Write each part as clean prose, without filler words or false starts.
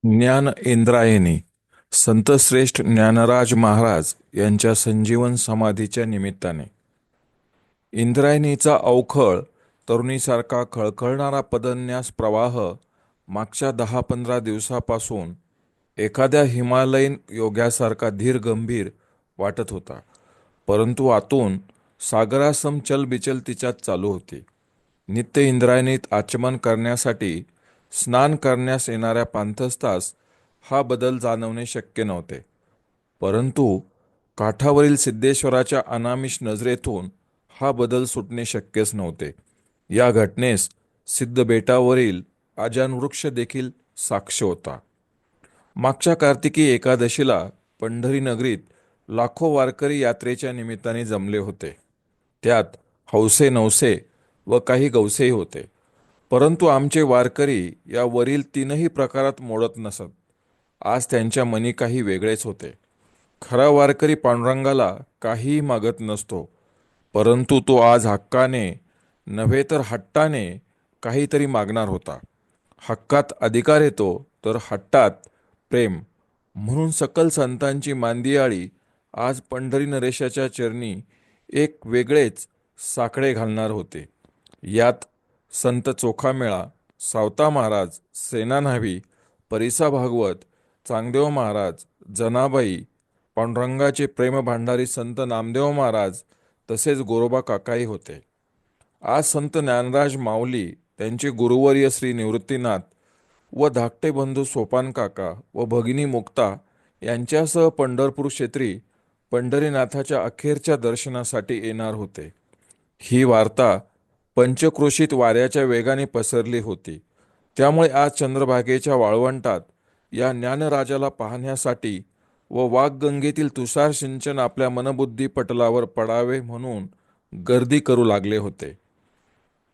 ज्ञान इंद्रायणी संतश्रेष्ठ ज्ञानराज महाराज यांच्या संजीवन समाधीच्या निमित्ताने इंद्रायणीचा अवखळ तरुणीसारखा खळखळणारा पदन्यास प्रवाह मागच्या 10-15 दिवसापासून एखाद्या हिमालयीन योग्यासारखा धीर गंभीर वाटत होता. परंतु आतून सागरासम चलबिचल तिच्यात चालू होती. नित्य इंद्रायणीत आचमन करण्यासाठी स्नान करण्यास येणाऱ्या पांथस्तास हा बदल जाणवणे शक्य नव्हते. परंतु काठावरील सिद्धेश्वराच्या अनामिष नजरेतून हा बदल सुटणे शक्यच नव्हते. या घटनेस सिद्ध बेटावरील आजान वृक्ष देखील साक्ष होता. मागच्या कार्तिकी एकादशीला पंढरी नगरीत लाखो वारकरी यात्रेच्या निमित्ताने जमले होते. त्यात हौसे नवसे व काही गवसेही होते. परंतु आमचे वारकरी या वरील तीनही प्रकारात मोडत नसत. आज त्यांच्या मनी काही वेगळेच होते. खरा वारकरी पांडुरंगाला काहीही मागत नसतो, परंतु तो आज हक्काने नव्हे तर हट्टाने काहीतरी मागणार होता. हक्कात अधिकार येतो तर हट्टात प्रेम, म्हणून सकल संतांची मांदियाळी आज पंढरी नरेशाच्या चरणी एक वेगळेच साकडे घालणार होते. यात संत चोखामेळा, सावता महाराज, सेना न्हावी, परिसा भागवत, चांगदेव महाराज, जनाबाई, पांडुरंगाचे प्रेम भांडारी संत नामदेव महाराज तसेच गोरोबा काकाही होते. आज संत ज्ञानराज माऊली, त्यांचे गुरुवर्य श्री निवृत्तीनाथ व धाकटे बंधू सोपान काका व भगिनी मुक्ता यांच्यासह पंढरपूर क्षेत्री पंढरीनाथाच्या अखेरच्या दर्शनासाठी येणार होते. ही वार्ता पंचक्रोशीत वाऱ्याच्या वेगाने पसरली होती. त्यामुळे आज चंद्रभागेच्या वाळवंटात या ज्ञानराजाला पाहण्यासाठी व वाघगंगेतील तुषार सिंचन आपल्या मनबुद्धी पटलावर पडावे म्हणून गर्दी करू लागले होते.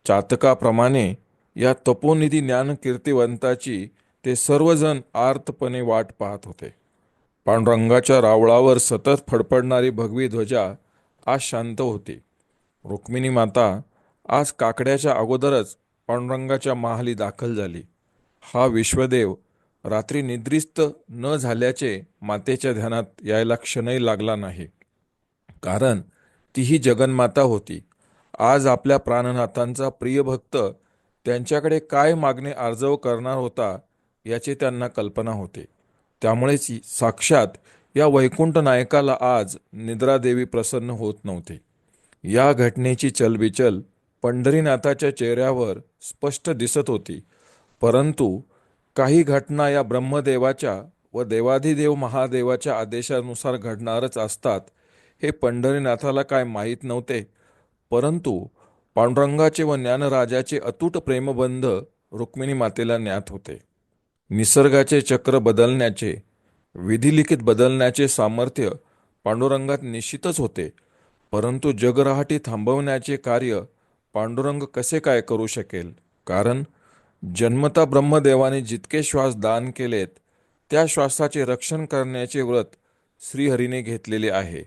चातकाप्रमाणे या तपोनिधी ज्ञानकीर्तिवंताची ते सर्वजण आर्तपणे वाट पाहत होते. पांडुरंगाच्या रावळावर सतत फडफडणारी भगवी ध्वजा आज शांत होती. रुक्मिणी माता आज काकड्याच्या अगोदरच पांडुरंगाच्या महाली दाखल झाली. हा विश्वदेव रात्री निद्रिस्त न झाल्याचे मातेच्या ध्यानात यायला क्षणही लागला नाही. कारण तीही जगन्माता होती. आज आपल्या प्राणनाथांचा प्रिय भक्त त्यांच्याकडे काय मागणे आर्जव करणार होता याची त्यांना कल्पना होती. त्यामुळेच साक्षात या वैकुंठ नायकाला आज निद्रादेवी प्रसन्न होत नव्हते. या घटनेची चलबिचल पंढरीनाथाच्या चेहऱ्यावर स्पष्ट दिसत होती. परंतु काही घटना या ब्रह्मदेवाच्या व देवाधिदेव महादेवाच्या आदेशानुसार घडणारच असतात हे पंढरीनाथाला काय माहीत नव्हते. परंतु पांडुरंगाचे व ज्ञानराजाचे अतूट प्रेमबंध रुक्मिणी मातेला ज्ञात होते. निसर्गाचे चक्र बदलण्याचे, विधिलिखित बदलण्याचे सामर्थ्य पांडुरंगात निश्चितच होते. परंतु जगरहाटी थांबवण्याचे कार्य पांडुरंग कसे काय करू शकेल? कारण जन्मता ब्रह्मदेवाने जितके श्वास दान केलेत त्या श्वासाचे रक्षण करण्याचे व्रत श्रीहरीने घेतलेले आहे.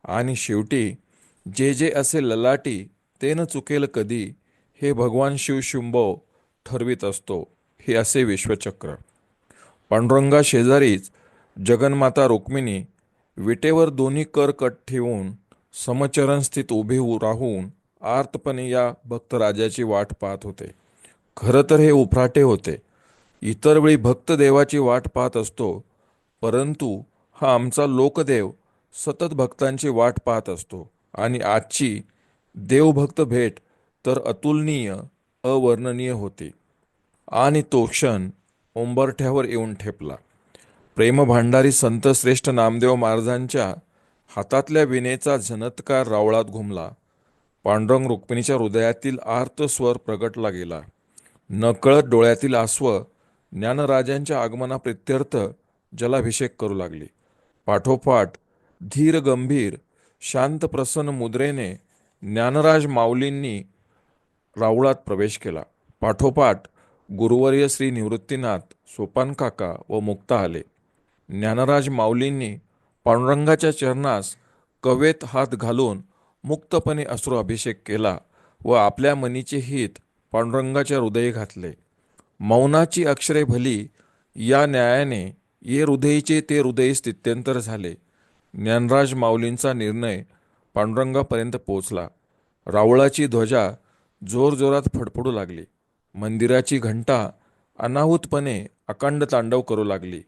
आणि शेवटी जे जे असे ललाटी ते न चुकेल कधी, हे भगवान शिव शुंभो ठरवित असतो, हे असे विश्वचक्र. पांडुरंगा शेजारीच जगन्माता रुक्मिणी विटेवर दोन्ही कर कट ठेवून समचरण स्थित उभे राहून आर्तपणे या भक्तराजाची वाट पाहत होते. खरं तर हे उफराटे होते. इतर वेळी भक्त देवाची वाट पाहत असतो, परंतु हा आमचा लोकदेव सतत भक्तांची वाट पाहत असतो. आणि आजची देवभक्त भेट तर अतुलनीय, अवर्णनीय होती. आणि तो क्षण उंबरठ्यावर येऊन ठेपला. प्रेमभांडारी संत श्रेष्ठ नामदेव महाराजांच्या हातातल्या विणेचा झनत्कार रावळात घुमला. पांडुरंग रुक्मिणीच्या हृदयातील आर्त स्वर प्रगटला गेला. नकळत डोळ्यातील आसव ज्ञानराजांच्या आगमनाप्रित्यर्थ जलाभिषेक करू लागली. पाठोपाठ धीर गंभीर शांत प्रसन्न मुद्रेने ज्ञानराज माऊलींनी राऊळात प्रवेश केला. पाठोपाठ गुरुवर्य श्री निवृत्तीनाथ, सोपान काका व मुक्ता आले. ज्ञानराज माऊलींनी पांडुरंगाच्या चरणास कवेत हात घालून मुक्तपणे अश्रू अभिषेक केला व आपल्या मनीचे हित पांडुरंगाच्या हृदयी घातले. मौनाची अक्षरे भली या न्यायाने ये हृदयीचे ते हृदय स्थित्यंतर झाले. ज्ञानराज माऊलींचा निर्णय पांडुरंगापर्यंत पोहोचला. रावळाची ध्वजा जोरजोरात फडफडू लागली. मंदिराची घंटा अनाहूतपणे अखंड तांडव करू लागली.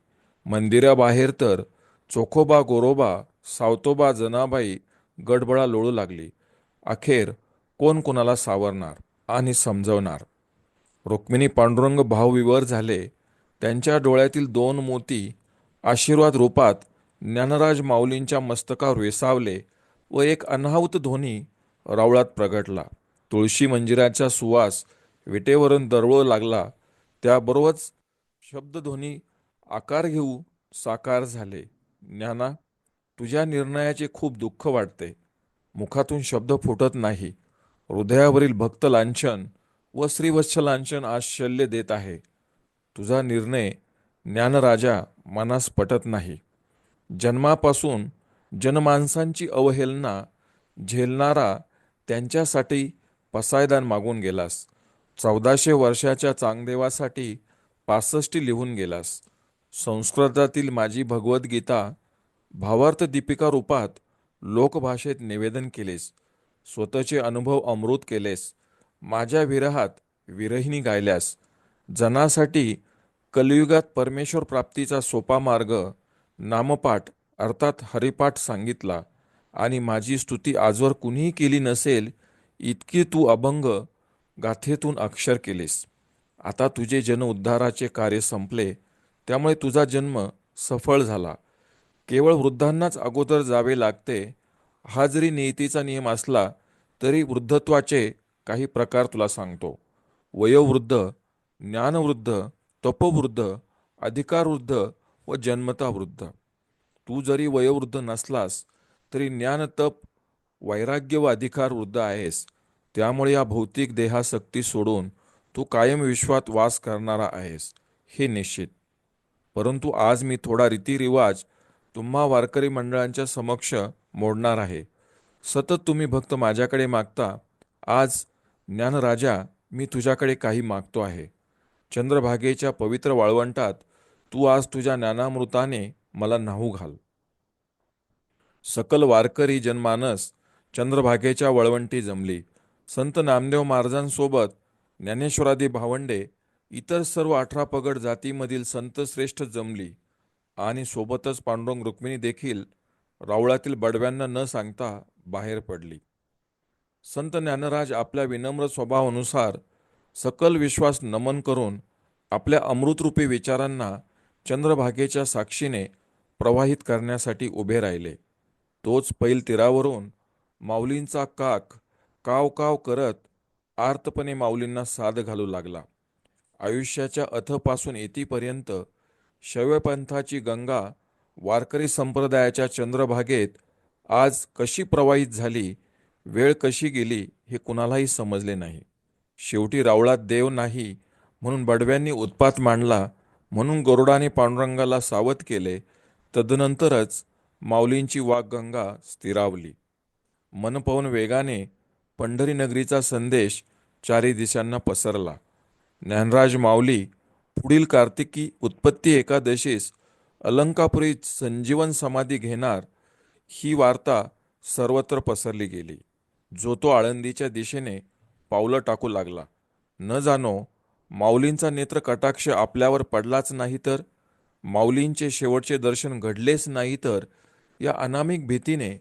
मंदिराबाहेर तर चोखोबा गोरोबा सावतोबा जनाबाई गडबडा लोळू लागली. अखेर कोण कोणाला सावरणार आणि समजवणार. रुक्मिणी पांडुरंग भावविवर झाले. त्यांच्या डोळ्यातील दोन मोती आशीर्वाद रूपात ज्ञानराज माऊलींच्या मस्तकावर वेसावले व एक अनाहूत ध्वनी रावळात प्रगटला. तुळशी मंजिराचा सुवास विटेवरून दरवळू लागला. त्याबरोबरच शब्दध्वनी आकार घेऊ साकार झाले. ज्ञाना, तुझ्या निर्णयाचे खूप दुःख वाटते. मुखातून शब्द फुटत नाही. हृदयावरील भक्त लांछन व श्रीवत्स लांछन आश्चर्य देत आहे. तुझा निर्णय ज्ञानराजा मनास पटत नाही. जन्मापासून जनमानसांची अवहेलना झेलणारा त्यांच्यासाठी पसायदान मागून गेलास. 1400 वर्षाच्या चांगदेवासाठी 65 लिहून गेलास. संस्कृतातील माझी भगवद्गीता भावार्थ दीपिका रूपात लोकभाषेत निवेदन केलेस. स्वतःचे अनुभव अमृत केलेस. माझ्या विरहात विरहिणी गायल्यास. जनासाठी कलियुगात परमेश्वर प्राप्तीचा सोपा मार्ग नामपाठ अर्थात हरिपाठ सांगितला आणि माझी स्तुती आजवर कुणीही केली नसेल इतकी तू अभंग गाथेतून अक्षर केलेस. आता तुझे जन उद्धाराचे कार्य संपले, त्यामुळे तुझा जन्म सफळ झाला. केवळ वृद्धांनाच अगोदर जावे लागते हा जरी नियतीचा नियम असला तरी वृद्धत्वाचे काही प्रकार तुला सांगतो. वयोवृद्ध, ज्ञानवृद्ध, तपोवृद्ध, अधिकारवृद्ध व जन्मता वृद्ध. तू जरी वयोवृद्ध नसलास तरी ज्ञान, तप, वैराग्य व अधिकार वृद्ध आहेस. त्यामुळे या भौतिक देहासक्ती सोडून तू कायम विश्वात वास करणारा आहेस हे निश्चित. परंतु आज मी थोडा रीतिरिवाज तुम्हा वारकरी मंडळांच्या समक्ष मोडणार आहे. सतत तुम्ही भक्त माझ्याकडे मागता. आज ज्ञानराजा मी तुझ्याकडे काही मागतो आहे. चंद्रभागेच्या पवित्र वाळवंटात तू आज तुझ्या ज्ञानामृताने मला न्हाऊ घाल. सकल वारकरी जनमानस चंद्रभागेच्या वळवंटी जमली. संत नामदेव महाराजांसोबत ज्ञानेश्वरादी भावंडे, इतर सर्व 18 पगड जातीमधील संत श्रेष्ठ जमली आणि सोबतच पांडुरंग रुक्मिणी देखील रावळातील बडव्यांना न सांगता बाहेर पडली. संत ज्ञानराज आपल्या विनम्र स्वभावानुसार सकल विश्वास नमन करून आपल्या अमृतरूपी विचारांना चंद्रभागेच्या साक्षीने प्रवाहित करण्यासाठी उभे राहिले. तोच पैल तीरावरून माऊलींचा काक काव काव करत आर्तपणे माऊलींना साद घालू लागला. आयुष्याच्या अथपासून येतीपर्यंत शैवपंथाची गंगा वारकरी संप्रदायाच्या चंद्रभागेत आज कशी प्रवाहित झाली, वेळ कशी गेली हे कुणालाही समजले नाही. शेवटी रावळात देव नाही म्हणून बडव्यांनी उत्पात मांडला. म्हणून गरुडाने पांडुरंगाला सावध केले. तदनंतरच माऊलींची वाग्गंगा स्थिरावली. मनपवन वेगाने पंढरी नगरीचा संदेश चारी दिशांना पसरला. ज्ञानराज माऊली पुढील कार्तिकी उत्पत्ती एकादशीस अलंकापुरीत संजीवन समाधी घेणार ही वार्ता सर्वत्र पसरली गेली. जो तो आळंदीच्या दिशेने पावलं टाकू लागला. न जाणो माऊलींचा नेत्र कटाक्ष आपल्यावर पडलाच नाही तर, माऊलींचे शेवटचे दर्शन घडलेच नाही तर, या अनामिक भीतीने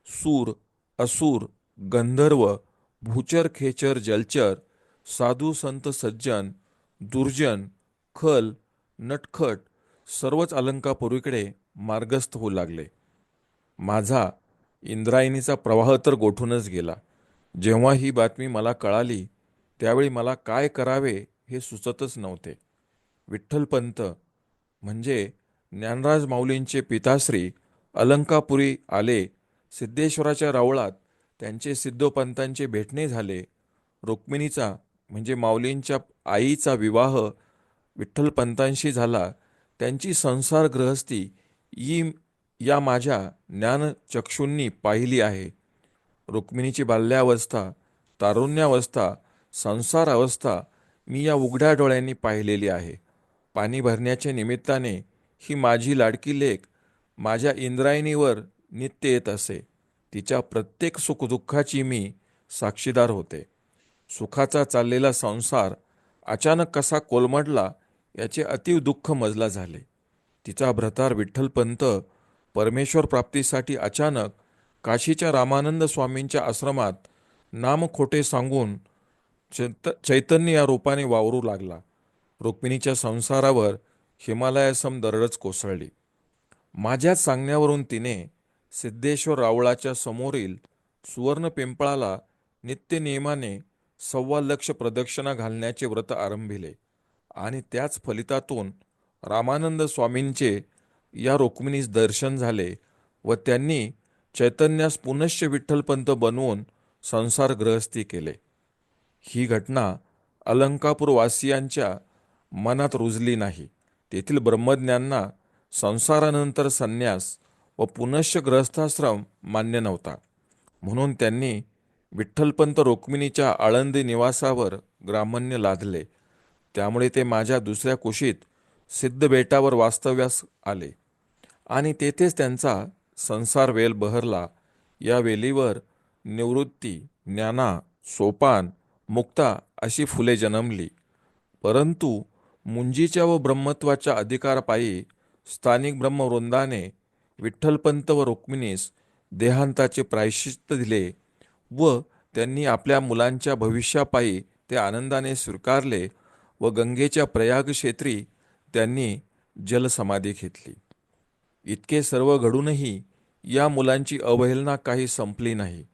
सूर, असुर, गंधर्व, भूचर, खेचर, जलचर, साधू, संत, सज्जन, दुर्जन, खल, नटखट सर्वच अलंकापुरीकडे मार्गस्थ होऊ लागले. माझा इंद्रायणीचा प्रवाह तर गोठूनच गेला. जेव्हा ही बातमी मला कळाली त्यावेळी मला काय करावे हे सुचतच नव्हते. विठ्ठलपंत म्हणजे ज्ञानराज माऊलींचे पिताश्री अलंकापुरी आले. सिद्धेश्वराच्या रावळात त्यांचे सिद्धोपंतांचे भेटणे झाले. रुक्मिणीचा म्हणजे माऊलींच्या आईचा विवाह विठ्ठलपंतांशी झाला. त्यांची संसार गृहस्थी ही या माझ्या ज्ञानचक्षूंनी पाहिली आहे. रुक्मिणीची बाल्यावस्था, तारुण्यावस्था, संसार अवस्था मी या उघड्या डोळ्यांनी पाहिलेली आहे. पाणी भरण्याच्या निमित्ताने ही माझी लाडकी लेक माझ्या इंद्रायणीवर नित्य येत असे. तिच्या प्रत्येक सुखदुःखाची मी साक्षीदार होते. सुखाचा चाललेला संसार अचानक कसा कोलमडला याचे अतीव दुःख मजला झाले. तिचा भ्रतार विठ्ठलपंत परमेश्वर प्राप्तीसाठी अचानक काशीच्या रामानंद स्वामींच्या आश्रमात नामखोटे सांगून चैतन्य या रूपाने वावरू लागला. रुक्मिणीच्या संसारावर हिमालयासम दरडच कोसळली. माझ्याच सांगण्यावरून तिने सिद्धेश्वर रावळाच्या समोरील सुवर्ण पिंपळाला नित्य नियमाने 1.25 लक्ष प्रदक्षिणा घालण्याचे व्रत आरंभिले आणि त्याच फलितातून रामानंद स्वामींचे या रुक्मिणीस दर्शन झाले व त्यांनी चैतन्यास पुनश्च विठ्ठलपंत बनवून संसार गृहस्थी केले. ही घटना अलंकापूर वासियांच्या मनात रुजली नाही. तेथील ब्रह्मज्ञांना संसारानंतर संन्यास व पुनश्च ग्रहस्थाश्रम मान्य नव्हता. म्हणून त्यांनी विठ्ठलपंत रुक्मिणीच्या आळंदी निवासावर ग्रामण्य लादले. त्यामुळे ते माझ्या दुसऱ्या कुशीत सिद्ध बेटावर वास्तव्यास आले आणि तेथेच त्यांचा संसार वेल बहरला. या वेलीवर निवृत्ती, ज्ञाना, सोपान, मुक्ता अशी फुले जन्मली. परंतु मुंजीच्या व ब्रह्मत्वाच्या अधिकारपायी स्थानिक ब्रह्मवृंदाने विठ्ठलपंत व रुक्मिणीस देहांताचे प्रायश्चित्त दिले व त्यांनी आपल्या मुलांच्या भविष्यापायी ते आनंदाने स्वीकारले व गंगेच्या प्रयाग क्षेत्री त्यांनी जलसमाधी घेतली. इतके सर्व घडूनही या मुलांची अवहेलना काही संपली नाही.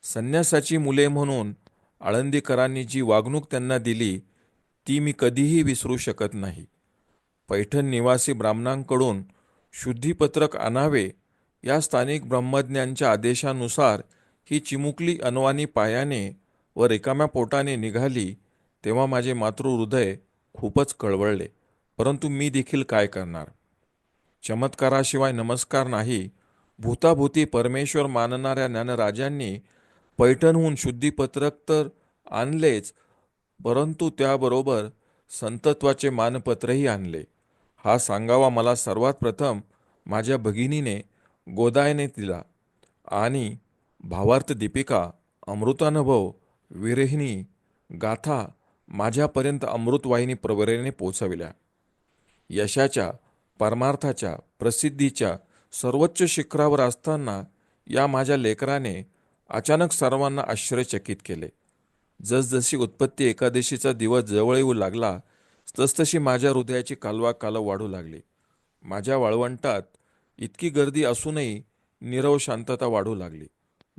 संन्यासाची मुले म्हणून आळंदीकरांनी जी वागणूक त्यांना दिली ती मी कधीही विसरू शकत नाही. पैठण निवासी ब्राह्मणांकडून शुद्धीपत्रक आणावे या स्थानिक ब्रह्मज्ञांच्या आदेशानुसार ही चिमुकली अनवाणी पायाने व रिकाम्या पोटाने निघाली तेव्हा माझे मातृहृदय खूपच कळवळले. परंतु मी देखील काय करणार. चमत्काराशिवाय नमस्कार नाही. भूताभूती परमेश्वर मानणाऱ्या ज्ञानराजांनी पैठणहून शुद्धीपत्रक तर आणलेच, परंतु त्याबरोबर संतत्वाचे मानपत्रही आणले. हा सांगावा मला सर्वात प्रथम माझ्या भगिनीने गोदायने दिला आणि भावार्थ दीपिका, अमृतानुभव, विरहिणी, गाथा माझ्यापर्यंत अमृतवाहिनी प्रवरेने पोचविल्या. यशाच्या, परमार्थाच्या, प्रसिद्धीच्या सर्वोच्च शिखरावर असताना या माझ्या लेकराने अचानक सर्वांना आश्चर्यचकित केले. जसजशी उत्पत्ती एकादशीचा दिवस जवळ येऊ लागला तसतशी माझ्या हृदयाची कालवा वाढू लागली. माझ्या वाळवंटात इतकी गर्दी असूनही नीरव शांतता वाढू लागली.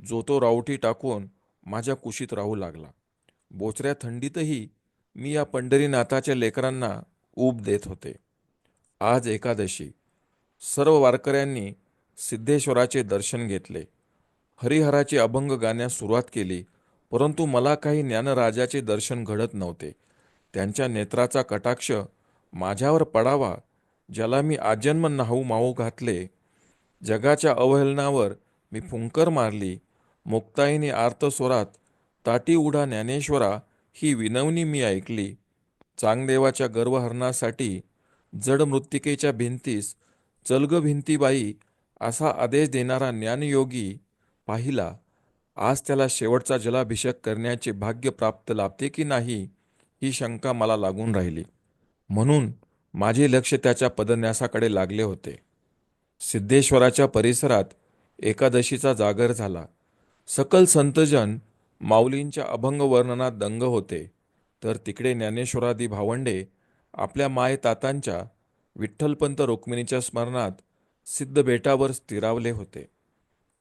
जो तो रावटी टाकून माझ्या कुशीत राहू लागला. बोचऱ्या थंडीतही मी या पंढरीनाथाच्या लेकरांना ऊब देत होते. आज एकादशी. सर्व वारकऱ्यांनी सिद्धेश्वराचे दर्शन घेतले. हरिहराचे अभंग गाण्यास सुरुवात केली. परंतु मला काही ज्ञानराजाचे दर्शन घडत नव्हते. त्यांच्या नेत्राचा कटाक्ष माझ्यावर पडावा ज्याला मी आजन्म नाहू माऊ घातले. जगाच्या अवहेलनावर मी फुंकर मारली. मुक्ताईने आर्तस्वरात ताटी उडा ज्ञानेश्वरा ही विनवणी मी ऐकली. चांगदेवाच्या गर्वहरणासाठी जड मृत्तिकेच्या भिंतीस चलग भिंतीबाई असा आदेश देणारा ज्ञानयोगी पाहिला. आज त्याला शेवटचा जलाभिषेक करण्याचे भाग्य प्राप्त लाभते की नाही ही शंका मला लागून राहिली. म्हणून माझे लक्ष त्याच्या पदन्यासाकडे लागले होते. सिद्धेश्वराच्या परिसरात एकादशीचा जागर झाला. सकल संतजन माऊलींच्या अभंग वर्णनात दंग होते, तर तिकडे ज्ञानेश्वरादी भावंडे आपल्या मायतातांच्या विठ्ठलपंत रुक्मिणीच्या स्मरणात सिद्ध बेटावर स्थिरावले होते.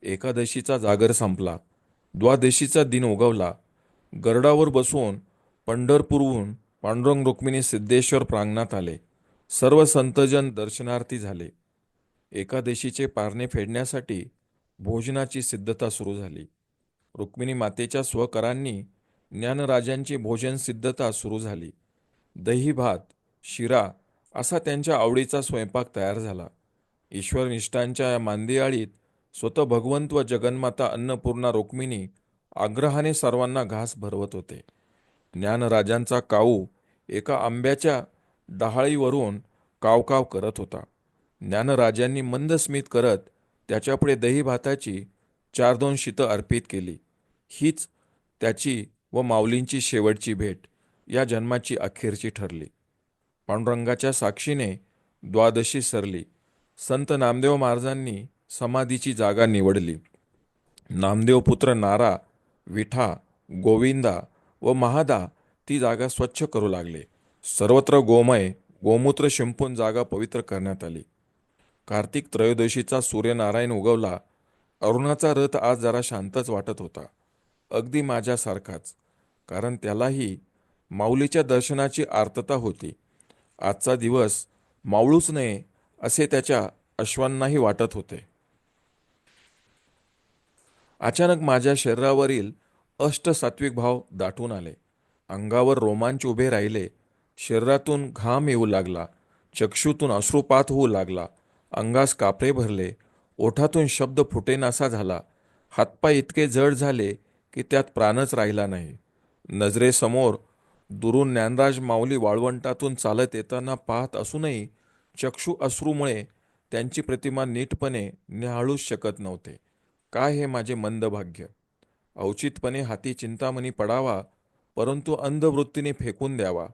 एकादशीचा जागर संपला. द्वादशीचा दिन उगवला. गरुडावर बसून पंढरपूरहून पांडुरंग रुक्मिणी सिद्धेश्वर प्रांगणात आले. सर्व संतजन दर्शनार्थी झाले. एकादशीचे पारणे फेडण्यासाठी भोजनाची सिद्धता सुरू झाली. रुक्मिणी मातेच्या स्वकरांनी ज्ञानराजांची भोजन सिद्धता सुरू झाली. दही भात, शिरा असा त्यांच्या आवडीचा स्वयंपाक तयार झाला. ईश्वरनिष्ठांच्या या मांदियाळीत स्वतः भगवंत व जगन्माता अन्नपूर्णा रुक्मिणी आग्रहाने सर्वांना घास भरवत होते. ज्ञानराजांचा काऊ एका आंब्याच्या डहाळीवरून कावकाव करत होता. ज्ञानराजांनी मंद स्मित करत त्याच्यापुढे दही भाताची 4-2 शीतं अर्पित केली. हीच त्याची व माऊलींची शेवटची भेट या जन्माची अखेरची ठरली. पांडुरंगाच्या साक्षीने द्वादशी सरली. संत नामदेव महाराजांनी समाधीची जागा निवडली. नामदेव पुत्र नारा, विठा, गोविंदा व महादा ती जागा स्वच्छ करू लागले. सर्वत्र गोमय गोमूत्र शिंपून जागा पवित्र करण्यात आली. कार्तिक त्रयोदशीचा सूर्यनारायण उगवला. अरुणाचा रथ आज जरा शांतच वाटत होता, अगदी माझ्यासारखाच, कारण त्यालाही माऊलीच्या दर्शनाची आर्तता होती. आजचा दिवस मावळूच नये असे त्याच्या अश्वांनाही वाटत होते. अचानक माझ्या शरीरावरील अष्टसात्विक भाव दाटून आले. अंगावर रोमांच उभे राहिले. शरीरातून घाम येऊ लागला. चक्षुतून अश्रुपात होऊ लागला. अंगास कापरे भरले. ओठातून शब्द फुटेनासा झाला. हातपाय इतके जड झाले की त्यात प्राणच राहिला नाही. नजरेसमोर दुरून ज्ञानराज माऊली वाळवंटातून चालत येताना पाहत असूनही चक्षु अश्रूमुळे त्यांची प्रतिमा नीटपणे निहाळूच शकत नव्हते. काय हे माझे मंद भाग्य! औचितपणे हाती चिंतामणी पडावा, परंतु अंधवृत्तीने फेकून द्यावा.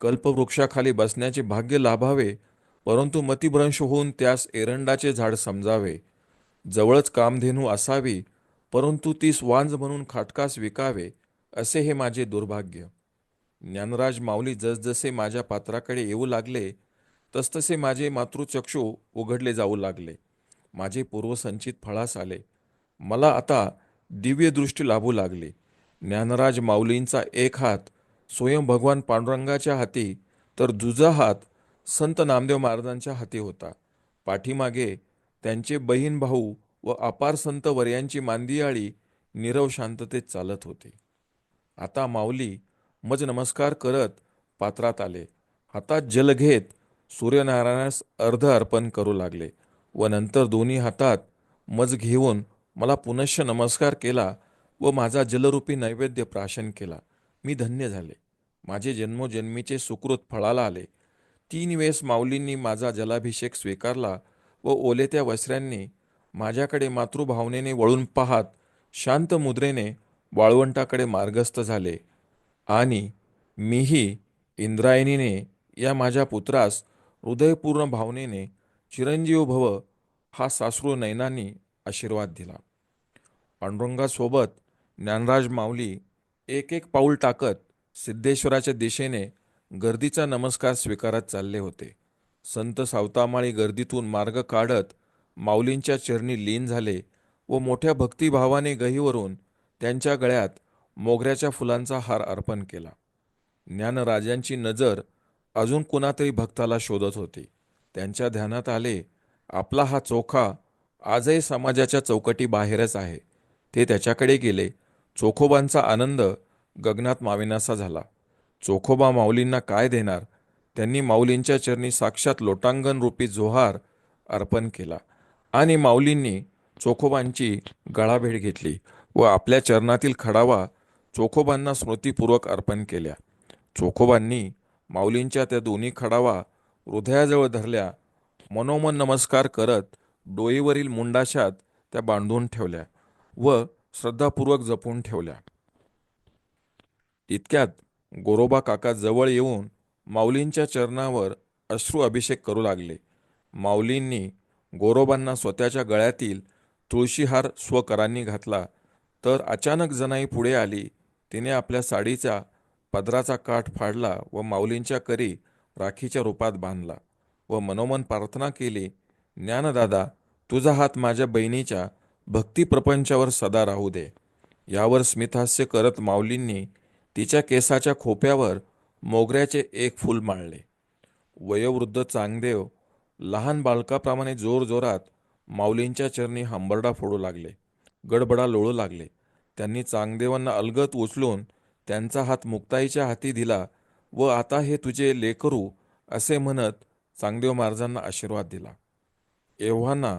कल्पवृक्षाखाली बसण्याचे भाग्य लाभावे, परंतु मतिभ्रंश होऊन त्यास एरंडाचे झाड समजावे. जवळच कामधेनू असावी, परंतु तीस वांज म्हणून खाटकास विकावे, असे हे माझे दुर्भाग्य. ज्ञानराज माऊली जसजसे माझ्या पात्राकडे येऊ लागले, तसतसे माझे मातृचक्षु उघडले जाऊ लागले. माझे पूर्वसंचित फळास आले. मला आता दिव्य दृष्टी लाभू लागली. ज्ञानराज माऊलींचा एक हात स्वयं भगवान पांडुरंगाच्या हाती, तर दुजा हात संत नामदेव महाराजांच्या हाती होता. पाठीमागे त्यांचे बहीण भाऊ व अपार संत वर्यांची मांदियाळी नीरव शांततेत चालत होती. आता माऊली मज नमस्कार करत पात्रात आले. हातात जल घेत सूर्यनारायणास अर्ध अर्पण करू लागले व नंतर दोन्ही हातात मज घेऊन मला पुनश्च नमस्कार केला व माझा जलरूपी नैवेद्य प्राशन केला. मी धन्य झाले. माझे जन्मोजन्मीचे सुकृत फळाला आले. 3 वेळेस माऊलींनी माझा जलाभिषेक स्वीकारला व ओलेत्या वस्त्र्यांनी माझ्याकडे मातृभावनेने वळून पाहत शांत मुद्रेने वाळवंटाकडे मार्गस्थ झाले आणि मीही इंद्रायणीने या माझ्या पुत्रास हृदयपूर्ण भावनेने चिरंजीव भव हा साश्रू नयनांनी आशीर्वाद दिला. पांडुरंगासोबत ज्ञानराज माऊली एक एक पाऊल टाकत सिद्धेश्वराच्या दिशेने गर्दीचा नमस्कार स्वीकारत चालले होते. संत सावतामाळी गर्दीतून मार्ग काढत माऊलींच्या चरणी लीन झाले व मोठ्या भक्तिभावाने गहीवरून त्यांच्या गळ्यात मोगऱ्याच्या फुलांचा हार अर्पण केला. ज्ञानराजांची नजर अजून कुणातरी भक्ताला शोधत होती. त्यांच्या ध्यानात आले, आपला हा चोखा आजही समाजाच्या चौकटी बाहेरच आहे. ते त्याच्याकडे गेले. चोखोबांचा आनंद गगनात मावेनासा झाला. चोखोबा माऊलींना काय देणार? त्यांनी माऊलींच्या चरणी साक्षात लोटांगण रूपी जोहार अर्पण केला आणि माऊलींनी चोखोबांची गळाभेट घेतली व आपल्या चरणातील खडावा चोखोबांना स्मृतीपूर्वक अर्पण केल्या. चोखोबांनी माऊलींच्या त्या दोन्ही खडावा हृदयाजवळ धरल्या. मनोमन नमस्कार करत डोईवरील मुंडाशात त्या बांधून ठेवल्या व श्रद्धापूर्वक जपून ठेवल्या. इतक्यात गोरोबा काका जवळ येऊन माऊलींच्या चरणावर अश्रू अभिषेक करू लागले. माऊलींनी गोरोबांना स्वतःच्या गळ्यातील तुळशीहार स्वकरांनी घातला, तर अचानक जनाई पुढे आली. तिने आपल्या साडीचा पदराचा काठ फाडला व माऊलींच्या करी राखीच्या रूपात बांधला व मनोमन प्रार्थना केली, ज्ञानदादा, तुझा हात माझ्या बहिणीच्या भक्ती प्रपंचावर सदा राहू दे. यावर स्मितहास्य करत माऊलींनी तिच्या केसाच्या खोप्यावर मोगऱ्याचे एक फूल माळले. वयोवृद्ध चांगदेव लहान बालकाप्रमाणे जोरजोरात माऊलींच्या चरणी हंबरडा फोडू लागले, गडबडा लोळू लागले. त्यांनी चांगदेवांना अलगद उचलून त्यांचा हात मुक्ताईच्या हाती दिला व आता हे तुझे लेकरू असे म्हणत चांगदेव महाराजांना आशीर्वाद दिला. एव्हाना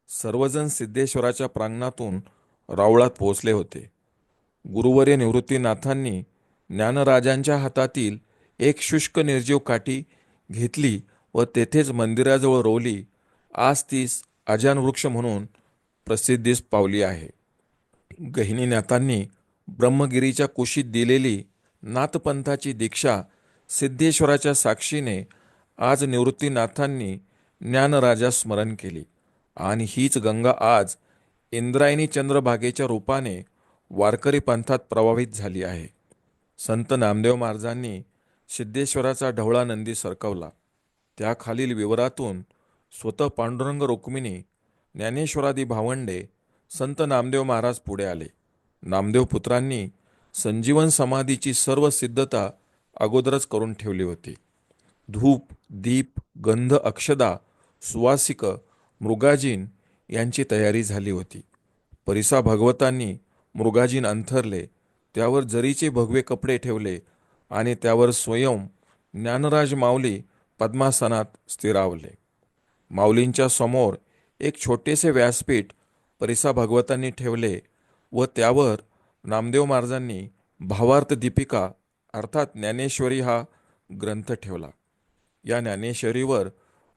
सर्वजण सिद्धेश्वराच्या प्रांगणातून रावळात पोहोचले होते. गुरुवर्य निवृत्तीनाथांनी ज्ञानराजांच्या हातातील एक शुष्क निर्जीव काठी घेतली व तेथेच मंदिराजवळ रोवली. आज तीस आजान वृक्ष म्हणून प्रसिद्धीस पावली आहे. गहिनीनाथांनी ब्रह्मगिरीच्या कुशीत दिलेली नाथपंथाची दीक्षा सिद्धेश्वराच्या साक्षीने आज निवृत्तीनाथांनी ज्ञानराजास स्मरण केली आणि हीच गंगा आज इंद्रायणी चंद्रभागेच्या रूपाने वारकरी पंथात प्रवाहित झाली आहे. संत नामदेव महाराजांनी सिद्धेश्वराचा ढवळा नंदी सरकवला. त्याखालील विवरातून स्वतः पांडुरंग रुक्मिणी ज्ञानेश्वरादी भावंडे संत नामदेव महाराज पुढे आले. नामदेव पुत्रांनी संजीवन समाधीची सर्व सिद्धता अगोदरच करून ठेवली होती. धूप, दीप, गंध, अक्षदा, सुवासिक, मृगाजीन यांची तयारी झाली होती. परिसा भागवतांनी मृगाजीन अंथरले, त्यावर जरीचे भगवे कपडे ठेवले आणि त्यावर स्वयं ज्ञानराज माऊली पद्मासनात स्थिरावले. माऊलींच्या समोर एक छोटेसे व्यासपीठ परिसा भागवतांनी ठेवले व त्यावर नामदेव महाराजांनी भावार्थ दीपिका अर्थात ज्ञानेश्वरी हा ग्रंथ ठेवला. या ज्ञानेश्वरीवर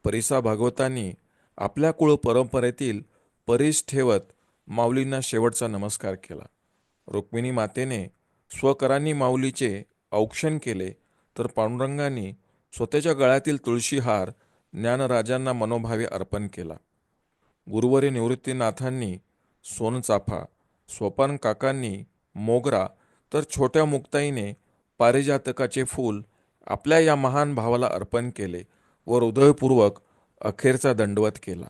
परिसा भागवतांनी आपल्या कुळ परंपरेतील परीस ठेवत माऊलींना शेवटचा नमस्कार केला. रुक्मिणी मातेने स्वकरांनी माऊलीचे औक्षण केले, तर पांडुरंगांनी स्वतःच्या गळ्यातील तुळशी हार ज्ञानराजांना मनोभावे अर्पण केला. गुरुवर्य निवृत्तीनाथांनी सोनचाफा, सोपान काकांनी मोगरा, तर छोट्या मुक्ताईने पारिजातकाचे फूल आपल्या या महान भावाला अर्पण केले व हृदयपूर्वक अखेरचा दंडवत केला.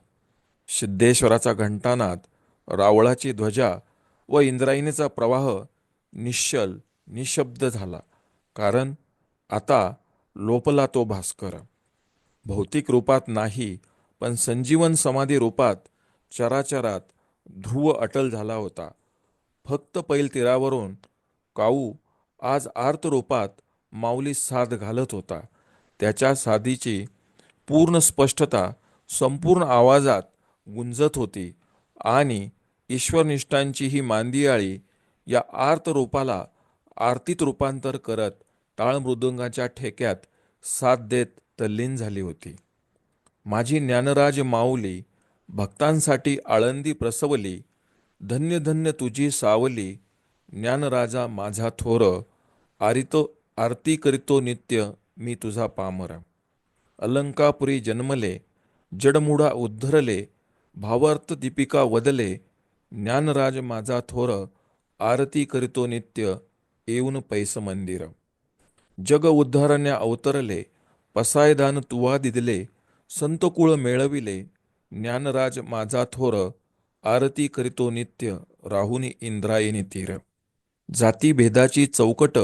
सिद्धेश्वराचा घंटानाद, रावळाची ध्वजा व इंद्रायणीचा प्रवाह निश्चल निशब्द झाला, कारण आता लोपला तो भास्कर. भौतिक रूपात नाही, पण संजीवन समाधी रूपात चराचरात ध्रुव अटल झाला होता. फक्त पैल तीरावरून काऊ आज आर्त रूपात माऊली साद घालत होता. त्याच्या साधीची पूर्ण स्पष्टता संपूर्ण आवाजात गुंजत होती आणि ईश्वरनिष्ठांची ही मांदियाळी या आर्त रूपाला आरतीत रूपांतर करत टाळ मृदुंगाच्या ठेक्यात साथ देत तल्लीन झाली होती. माझी ज्ञानराज माऊली भक्तांसाठी आळंदी प्रसवली, धन्य धन्य तुझी सावली, ज्ञानराजा माझा थोर, आरती करीतो नित्य मी तुझा पामर. अलंकापुरी जन्मले, जडमुडा उद्धरले, भावार्थ दीपिका वदले, ज्ञानराज माझा थोर, आरती करीतो नित्य येऊन पैस मंदिर. जग उद्धारण्या अवतरले, पसायदान तुवा दिदले, संतकुळ मेळविले, ज्ञानराज माझा थोर, आरती करीतो नित्य राहुनी इंद्रायणी तीर. जाती भेदाची चौकट,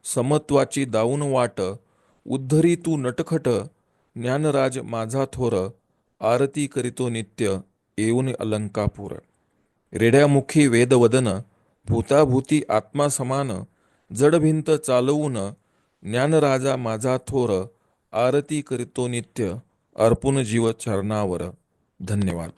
समत्वाची दाऊन वाट, उद्धरी तू नटखट, ज्ञानराज माझा थोर, आरती करीतो नित्य येऊन अलंकापूर. रेड्यामुखी वेदवदन, भूताभूती आत्मा समान, जडभिंत चालवून, ज्ञानराजा माझा थोर, आरती करीतो नित्य अर्पुन जीव चरणावर. धन्यवाद.